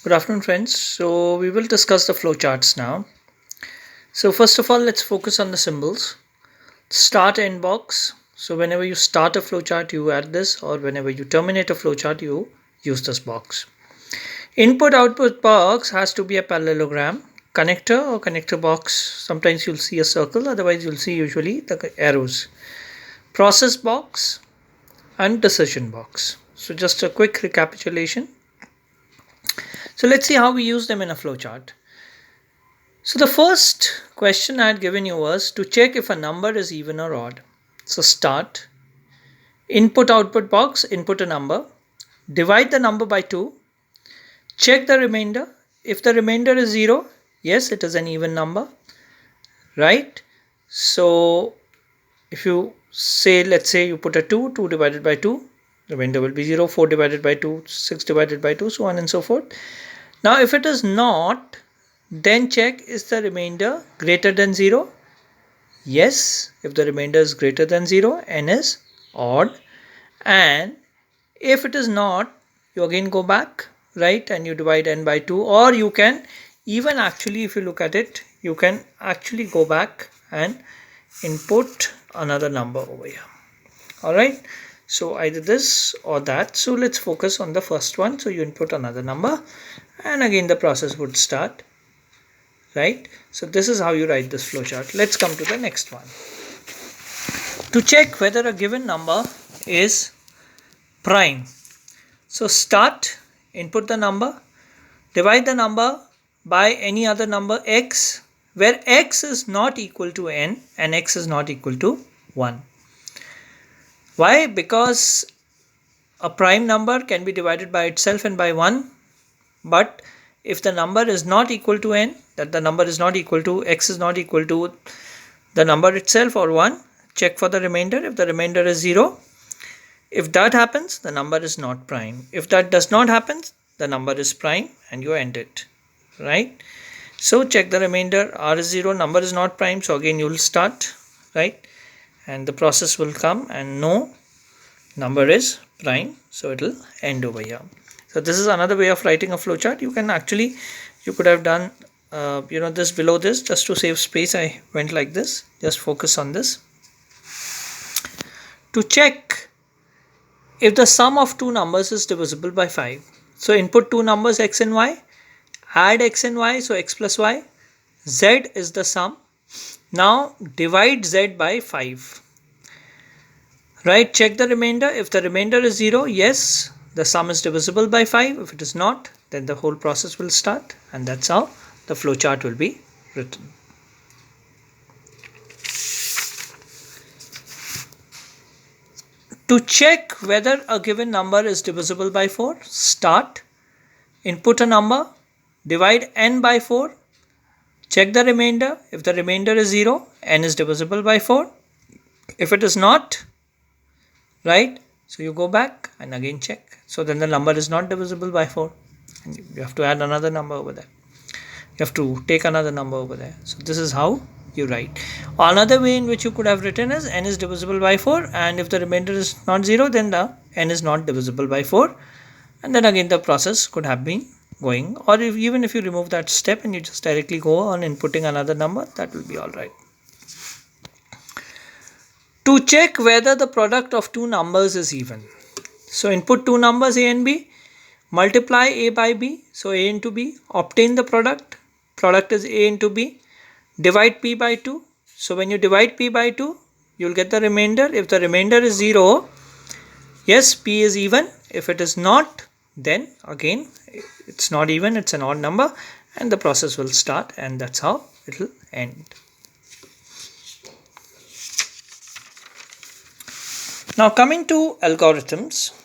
Good afternoon, friends. So, we will discuss the flowcharts now. So, first of all, let's focus on the symbols. Start end box. So, whenever you start a flowchart, you add this, or whenever you terminate a flowchart, you use this box. Input output box has to be a parallelogram. Connector or connector box, sometimes you'll see a circle, otherwise, you'll see usually the arrows. Process box and decision box. So, just a quick recapitulation. So, let's see how we use them in a flowchart. So the first question I had given you was to check if a number is even or odd. So start, input output box, input a number, divide the number by 2, check the remainder. If the remainder is 0, yes, it is an even number, right? So if you say, let's say you put a 2, 2 divided by 2, the remainder will be 0, 4 divided by 2, 6 divided by 2, so on and so forth. Now if it is not, then check, is the remainder greater than 0? Yes, if the remainder is greater than 0, n is odd. And if it is not, you again go back, right, and you divide n by 2, or you can even actually, if you look at it, you can actually go back and input another number over here. Alright, so either this or that. So let's focus on the first one. So you input another number, and again the process would start. Right, so this is how you write this flowchart. Let's come to the next one. To check whether a given number is prime, so start, input the number, divide the number by any other number x, where x is not equal to n and x is not equal to 1. Why? Because a prime number can be divided by itself and by 1, but if the number is not equal to n, that the number is not equal to, x is not equal to the number itself or 1, check for the remainder. If the remainder is 0, if that happens, the number is not prime. If that does not happen, the number is prime and you end it, right? So check the remainder, r is 0, number is not prime, so again you will start, right? And the process will come and no, number is prime, so it will end over here. So this is another way of writing a flowchart. You can actually, you could have done, this below this, just to save space. I went like this, just focus on this. To check if the sum of two numbers is divisible by 5. So input two numbers x and y, add x and y, so x plus y, z is the sum. Now divide z by 5. Right, check the remainder. If the remainder is 0, yes, the sum is divisible by 5. If it is not, then the whole process will start, and that's how the flowchart will be written. To check whether a given number is divisible by 4, start, input a number, divide n by 4, check the remainder. If the remainder is 0, n is divisible by 4. If it is not, right, so you go back and again check. So then the number is not divisible by 4. And you have to add another number over there. You have to take another number over there. So this is how you write. Another way in which you could have written is n is divisible by 4, and if the remainder is not 0, then the n is not divisible by 4. And then again the process could have been going. Or even if you remove that step and you just directly go on inputting another number, that will be alright. To check whether the product of two numbers is even. So input two numbers a and b, multiply a by b, so a into b, obtain the product. Product is a into b, divide p by 2. So when you divide p by 2, you will get the remainder. If the remainder is 0, yes, p is even. If it is not, then again it's not even, it's an odd number, and the process will start, and that's how it will end. Now coming to algorithms,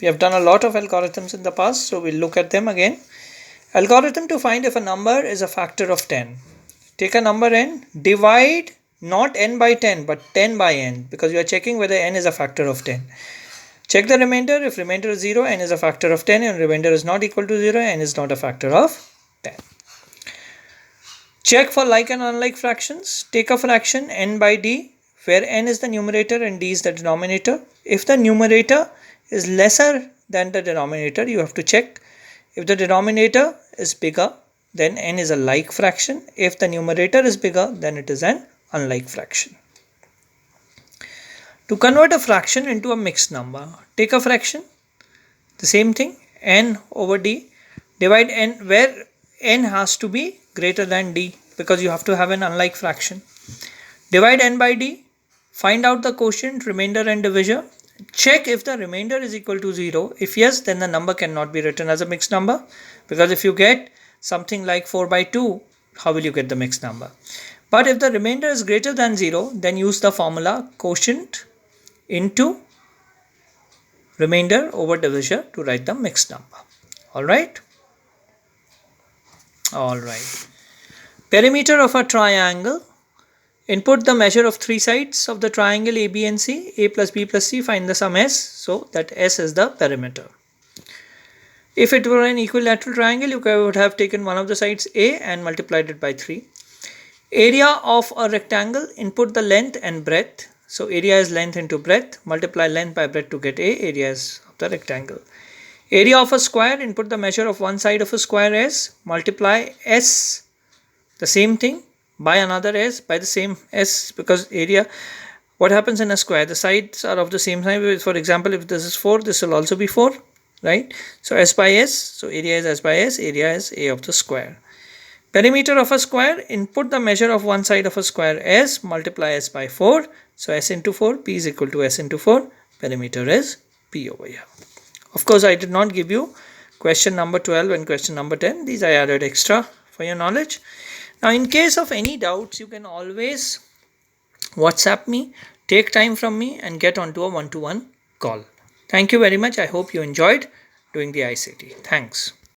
we have done a lot of algorithms in the past, so we'll look at them again. Algorithm to find if a number is a factor of 10. Take a number n, divide not n by 10 but 10 by n, because you are checking whether n is a factor of 10. Check the remainder. If remainder is 0, n is a factor of 10, and remainder is not equal to 0, n is not a factor of 10. Check for like and unlike fractions. Take a fraction n by d, where n is the numerator and d is the denominator. If the numerator is lesser than the denominator, you have to check If the denominator is bigger, then n is a like fraction. If the numerator is bigger, then it is an unlike fraction. To convert a fraction into a mixed number, take a fraction, the same thing, n over d, divide n where n has to be greater than d because you have to have an unlike fraction. Divide n by d, find out the quotient, remainder and divisor. Check if the remainder is equal to 0. If yes, then the number cannot be written as a mixed number, because if you get something like 4 by 2, how will you get the mixed number? But if the remainder is greater than 0, then use the formula quotient into remainder over divisor to write the mixed number. Alright? Alright. Perimeter of a triangle. Input the measure of three sides of the triangle A, B and C. A plus B plus C, find the sum S. So that S is the perimeter. If it were an equilateral triangle, you would have taken one of the sides A and multiplied it by 3. Area of a rectangle, input the length and breadth. So area is length into breadth, multiply length by breadth to get A, area is of the rectangle. Area of a square, input the measure of one side of a square S, multiply S, the same thing, by another S, by the same S, because area, what happens in a square, the sides are of the same size. For example, if this is 4, this will also be 4, right? So S by S, so area is S by S, area is A of the square. Perimeter of a square, input the measure of one side of a square S, multiply S by 4, so S into 4, P is equal to S into 4, perimeter is P over here. Of course, I did not give you question number 12 and question number 10, these I added extra for your knowledge. Now, in case of any doubts, you can always WhatsApp me, take time from me and get onto a one-to-one call. Thank you very much. I hope you enjoyed doing the ICT. Thanks.